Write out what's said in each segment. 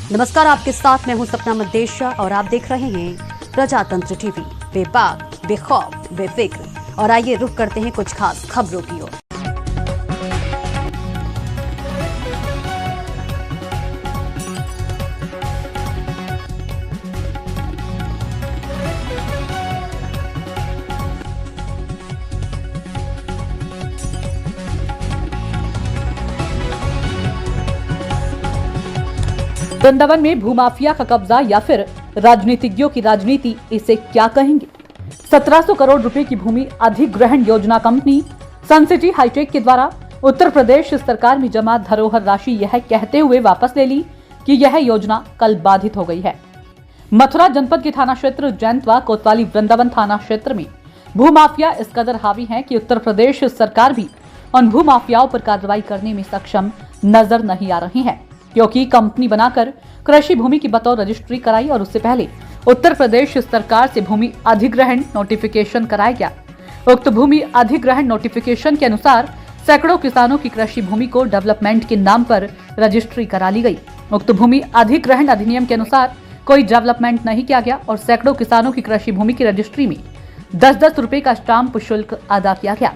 नमस्कार, आपके साथ मैं हूं सपना मदेशिया और आप देख रहे हैं प्रजातंत्र टीवी। बेबाक, बेखौफ, बेफिक्र। और आइए रुख करते हैं कुछ खास खबरों की ओर। वृंदावन में भूमाफिया का कब्जा या फिर राजनीतिज्ञों की राजनीति, इसे क्या कहेंगे। 1700 करोड़ रुपए की भूमि अधिग्रहण योजना कंपनी सनसिटी हाईटेक के द्वारा उत्तर प्रदेश सरकार में जमा धरोहर राशि यह कहते हुए वापस ले ली कि यह योजना कल बाधित हो गई है। मथुरा जनपद के थाना क्षेत्र जैंतवा कोतवाली वृंदावन थाना क्षेत्र में भूमाफिया इस कदर हावी है कि उत्तर प्रदेश सरकार भी उन भूमाफियाओं पर कार्रवाई करने में सक्षम नजर नहीं आ रही है, क्योंकि कंपनी बनाकर कृषि भूमि की बतौर रजिस्ट्री कराई और उससे पहले उत्तर प्रदेश सरकार से भूमि अधिग्रहण नोटिफिकेशन कराया गया। उक्त भूमि अधिग्रहण नोटिफिकेशन के अनुसार सैकड़ों किसानों की कृषि भूमि को डेवलपमेंट के नाम पर रजिस्ट्री करा ली गई। उक्त भूमि अधिग्रहण अधिनियम के अनुसार कोई डेवलपमेंट नहीं किया गया और सैकड़ों किसानों की कृषि भूमि की रजिस्ट्री में 10-10 रुपए का स्टाम्प शुल्क अदा किया गया।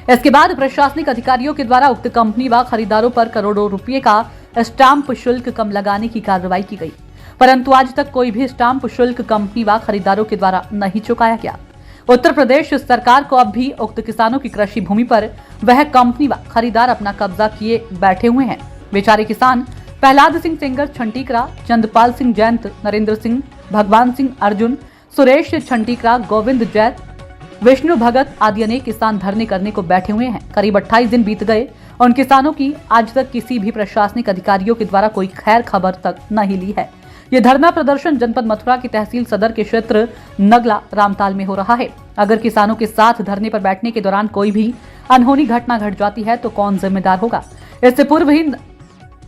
इसके बाद प्रशासनिक अधिकारियों के द्वारा उक्त कंपनी व खरीदारों पर करोड़ों रुपए का स्टाम्प शुल्क कम लगाने की कार्रवाई की गई, परंतु आज तक कोई भी स्टाम्प शुल्क कंपनी व खरीदारों के द्वारा नहीं चुकाया गया। उत्तर प्रदेश सरकार को अब भी उक्त किसानों की कृषि भूमि पर वह कंपनी व खरीदार अपना कब्जा किए बैठे हुए हैं। बेचारे किसान प्रहलाद सिंह सेंगर छंटीकरा, चंद्रपाल सिंह जैंत, नरेंद्र सिंह, भगवान सिंह अर्जुन, सुरेश छंटीकरा, गोविंद जैत, विष्णु भगत आदि अनेक किसान धरने करने को बैठे हुए हैं। करीब 28 दिन बीत गए, उन किसानों की आज तक किसी भी प्रशासनिक अधिकारियों के द्वारा कोई खैर खबर तक नहीं ली है। ये धरना प्रदर्शन जनपद मथुरा की तहसील सदर के क्षेत्र नगला रामताल में हो रहा है। अगर किसानों के साथ धरने पर बैठने के दौरान कोई भी अनहोनी घटना घट जाती है तो कौन जिम्मेदार होगा। इससे पूर्व ही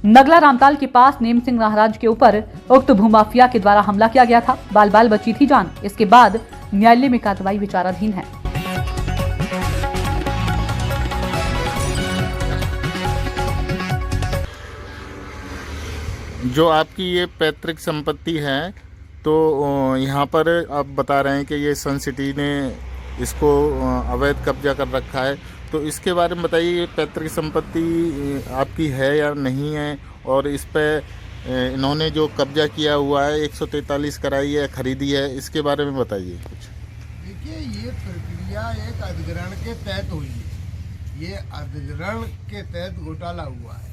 नगला रामताल के पास नेम सिंह महाराज के ऊपर उक्त भूमाफिया के द्वारा हमला किया गया था। बाल बाल बची थी जान। इसके बाद न्यायालय में कार्रवाई विचाराधीन है। जो आपकी ये पैतृक संपत्ति है, तो यहाँ पर आप बता रहे हैं कि ये सन सिटी ने इसको अवैध कब्जा कर रखा है, तो इसके बारे में बताइए। ये पैतृक संपत्ति आपकी है या नहीं है, और इस पे इन्होंने जो कब्जा किया हुआ है 143 कराई है, खरीदी है, इसके बारे में बताइए कुछ। देखिए, ये प्रक्रिया एक अधिग्रहण के तहत हुई है। ये अधिग्रहण के तहत घोटाला हुआ है।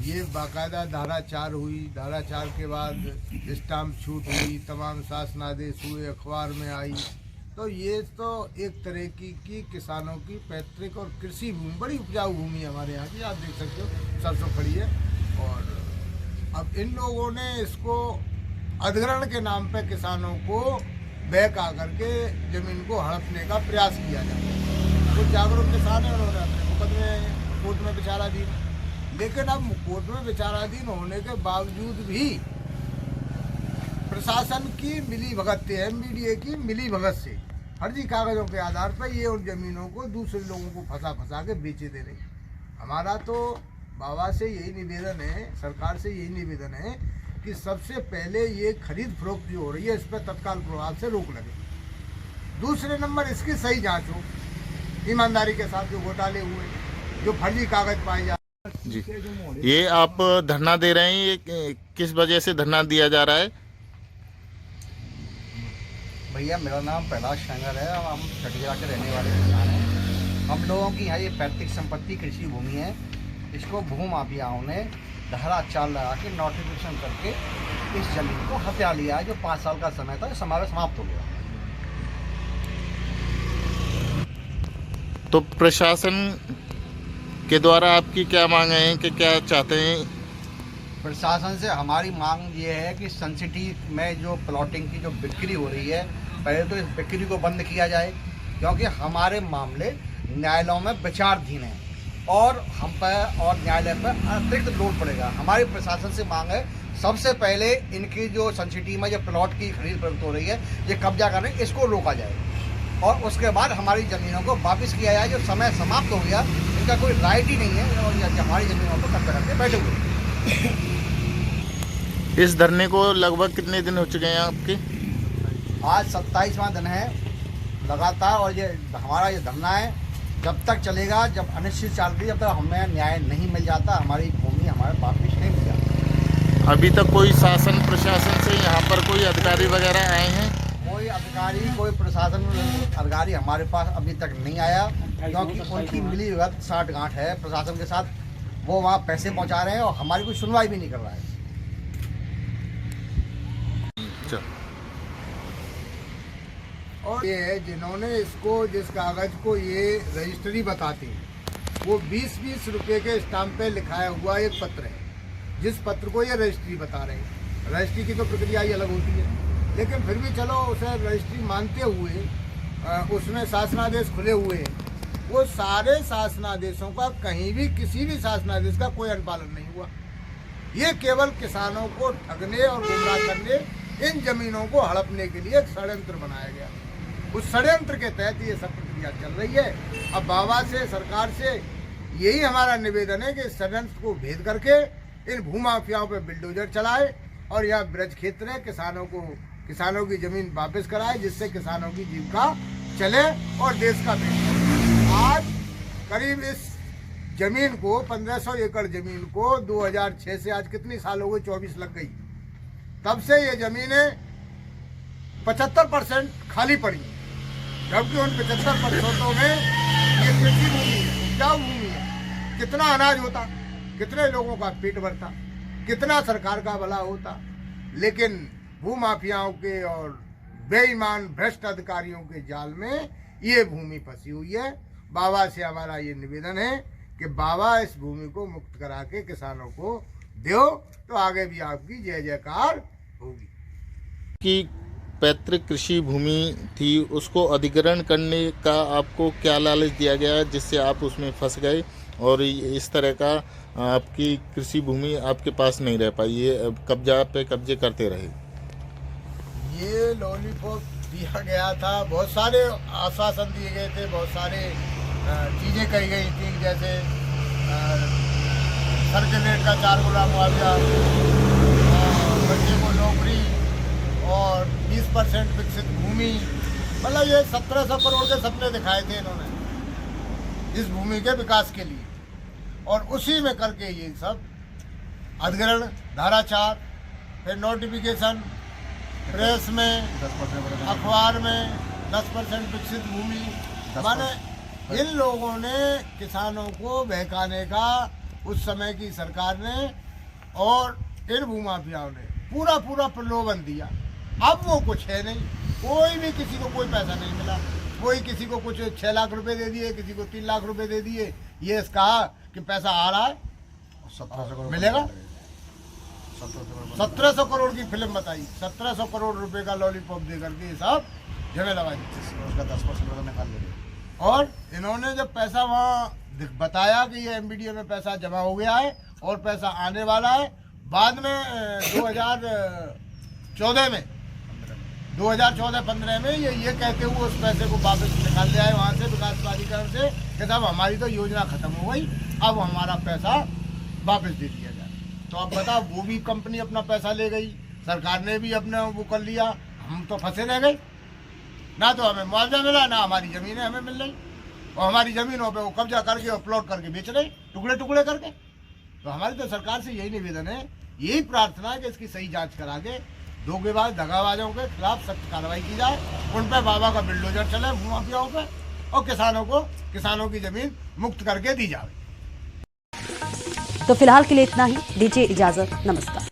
ये बाकायदा धारा 4 हुई। धारा 4 के बाद स्टाम्प छूट हुई, तमाम शासनादेश हुए, अखबार में आई। तो ये तो एक तरह की किसानों की पैतृक और कृषि भूमि, बड़ी उपजाऊ भूमि है हमारे यहाँ की, आप देख सकते हो, सरसों खड़ी है। और अब इन लोगों ने इसको अधिग्रहण के नाम पे किसानों को बहका करके जमीन को हड़पने का प्रयास किया जाता है। कुछ जागरूक किसान है, उन्होंने अपने मुकदमे कोर्ट में विचाराधीन, लेकिन अब कोर्ट में विचाराधीन होने के बावजूद भी प्रशासन की मिली भगत से, एमबीडीए की मिली भगत से फर्जी कागजों के आधार पर ये उन जमीनों को दूसरे लोगों को फंसा के बेचे दे रहे। हमारा तो बाबा से यही निवेदन है, सरकार से यही निवेदन है कि सबसे पहले ये खरीद फरोख्त जो हो रही है, इस पर तत्काल प्रभाव से रोक लगे। दूसरे नंबर, इसकी सही जांच हो, ईमानदारी के साथ जो घोटाले हुए, जो फर्जी कागज पाए जाते। जी, ये आप धरना दे रहे हैं, ये किस वजह से धरना दिया जा रहा है? भैया, मेरा नाम प्रहलाद सेंगर है और हम छठिया के रहने वाले किसान हैं। हम लोगों की यहाँ ये पैतृक संपत्ति कृषि भूमि है। इसको भूमाफियाओं ने धारा 4 लगा के नोटिफिकेशन करके इस जमीन को हत्या लिया है, जो 5 साल का समय था, समारोह समाप्त हो गया। तो प्रशासन के द्वारा आपकी क्या मांग है, कि क्या चाहते हैं? प्रशासन से हमारी मांग ये है कि सन सिटी में जो प्लॉटिंग की जो बिक्री हो रही है, पहले तो इस बिक्री को बंद किया जाए, क्योंकि हमारे मामले न्यायालयों में विचाराधीन हैं और हम पर और न्यायालय पर अतिरिक्त लोड पड़ेगा। हमारी प्रशासन से मांग है, सबसे पहले इनकी जो सन सिटी में जो प्लॉट की खरीद फरोख्त हो रही है, ये कब्जा करने, इसको रोका जाए और उसके बाद हमारी ज़मीनों को वापस किया जाए। जो समय समाप्त हो गया, इनका कोई राइट ही नहीं है और हमारी ज़मीनों पर कब्जा करके बैठे हुए। इस धरने को लगभग कितने दिन हो चुके हैं आपके? आज 27वां दिन है लगातार, और ये हमारा ये धरना है जब तक चलेगा, जब अनिश्चितकाल जब तक हमें न्याय नहीं मिल जाता, हमारी भूमि हमारे वापिस नहीं मिल जाती। अभी तक कोई शासन प्रशासन से यहाँ पर कोई अधिकारी वगैरह आए हैं? कोई अधिकारी, कोई प्रशासन अधिकारी हमारे पास अभी तक नहीं आया, क्योंकि उनकी मिली भगत साठगांठ है प्रशासन के साथ। वो वहाँ पैसे पहुँचा रहे हैं और हमारी कोई सुनवाई भी नहीं कर रहा है। और ये है जिन्होंने इसको, जिस कागज को ये रजिस्ट्री बताती है, वो 20-20 रुपए के स्टाम्प पे लिखाया हुआ एक पत्र है, जिस पत्र को ये रजिस्ट्री बता रहे हैं। रजिस्ट्री की तो प्रक्रिया ही अलग होती है, लेकिन फिर भी चलो उसे रजिस्ट्री मानते हुए उसमें शासनादेश खुले हुए हैं। वो सारे शासनादेशों का कहीं भी किसी भी शासनादेश का कोई अनुपालन नहीं हुआ। ये केवल किसानों को ठगने और गुमराह करने, इन जमीनों को हड़पने के लिए एक षड्यंत्र बनाया गया। उस षड्यंत्र के तहत ये सब प्रक्रिया चल रही है। अब बाबा से, सरकार से यही हमारा निवेदन है कि इस षड्यंत्र को भेद करके इन भूमाफियाओं पे बिल्डोजर चलाए और यहाँ ब्रज क्षेत्र है, किसानों की जमीन वापस कराए, जिससे किसानों की जीविका चले और देश का बेहतर। आज करीब इस जमीन को, 1500 एकड़ जमीन को 2006 से आज कितनी साल हो गई, 24 लग गई, तब से ये जमीनें 75% खाली पड़ी, जबकि उन 75% में ये कृषि भूमि है, उपजाऊ भूमि है। कितना अनाज होता, कितने लोगों का पेट भरता, कितना सरकार का भला होता, लेकिन भूमाफियाओं के और बेईमान भ्रष्ट अधिकारियों के जाल में ये भूमि फंसी हुई है। बाबा से हमारा ये निवेदन है कि बाबा इस भूमि को मुक्त करा के किसानों को दो, तो आगे भी आपकी जय जयकार होगी। कि पैतृक कृषि भूमि थी, उसको अधिग्रहण करने का आपको क्या लालच दिया गया जिससे आप उसमें फंस गए और इस तरह का आपकी कृषि भूमि आपके पास नहीं रह पाई, ये कब्जा पे कब्जे करते रहे? ये लॉलीपॉप दिया गया था, बहुत सारे आश्वासन दिए गए थे, बहुत सारे चीज़ें कही गई थी, जैसे सर्किल रेट का 4 गुना मुआवजा, बच्चे को नौकरी और 20% विकसित भूमि। मतलब ये 1700 करोड़ के सपने दिखाए थे इन्होंने इस भूमि के विकास के लिए, और उसी में करके ये सब अधिग्रहण, धारा 4, फिर नोटिफिकेशन, प्रेस में, अखबार में 10% विकसित भूमि। माने इन लोगों ने किसानों को बहकाने का उस समय की सरकार ने और इन भूमाफियाओं ने पूरा प्रलोभन दिया। अब वो कुछ है नहीं, कोई भी किसी को कोई पैसा नहीं मिला, कोई किसी को कुछ 6 लाख रुपए दे दिए, किसी को 3 लाख रुपए दे दिए। ये कहा कि पैसा आ रहा है, 1700 मिलेगा। 1700 करोड़ की फिल्म बताई, 1700 करोड़ रुपए का लॉलीपॉप दे करके ये सब झमेला बाजी, उसका 10% निकाल ले। और इन्होंने जब पैसा वहाँ बताया कि ये एमबीडीए में पैसा जमा हो गया है और पैसा आने वाला है, बाद में 2014 में 2014-15 में ये कहते हुए उस पैसे को वापस निकाल लिया है वहाँ से, विकास प्राधिकरण से, कि साहब हमारी तो योजना खत्म हो गई, अब हमारा पैसा वापस दे दिया जाए। तो अब बताओ, वो भी कंपनी अपना पैसा ले गई, सरकार ने भी अपना वो कर लिया, हम तो फंसे रह गए। ना तो हमें मुआवजा मिला, ना हमारी ज़मीनें हमें मिल रही, और हमारी ज़मीनों पे वो कब्जा करके और प्लॉट करके बेच रहे टुकड़े टुकड़े करके। तो हमारी तो सरकार से यही निवेदन है, यही प्रार्थना है कि इसकी सही जांच करा के धोखेबाज दगाबाजों के खिलाफ सख्त कार्रवाई की जाए, उन पर बाबा का बिल्डोजर चले भूमाफियाओं पे, और किसानों की ज़मीन मुक्त करके दी जाए। तो फिलहाल के लिए इतना ही, दीजिए इजाजत, नमस्कार।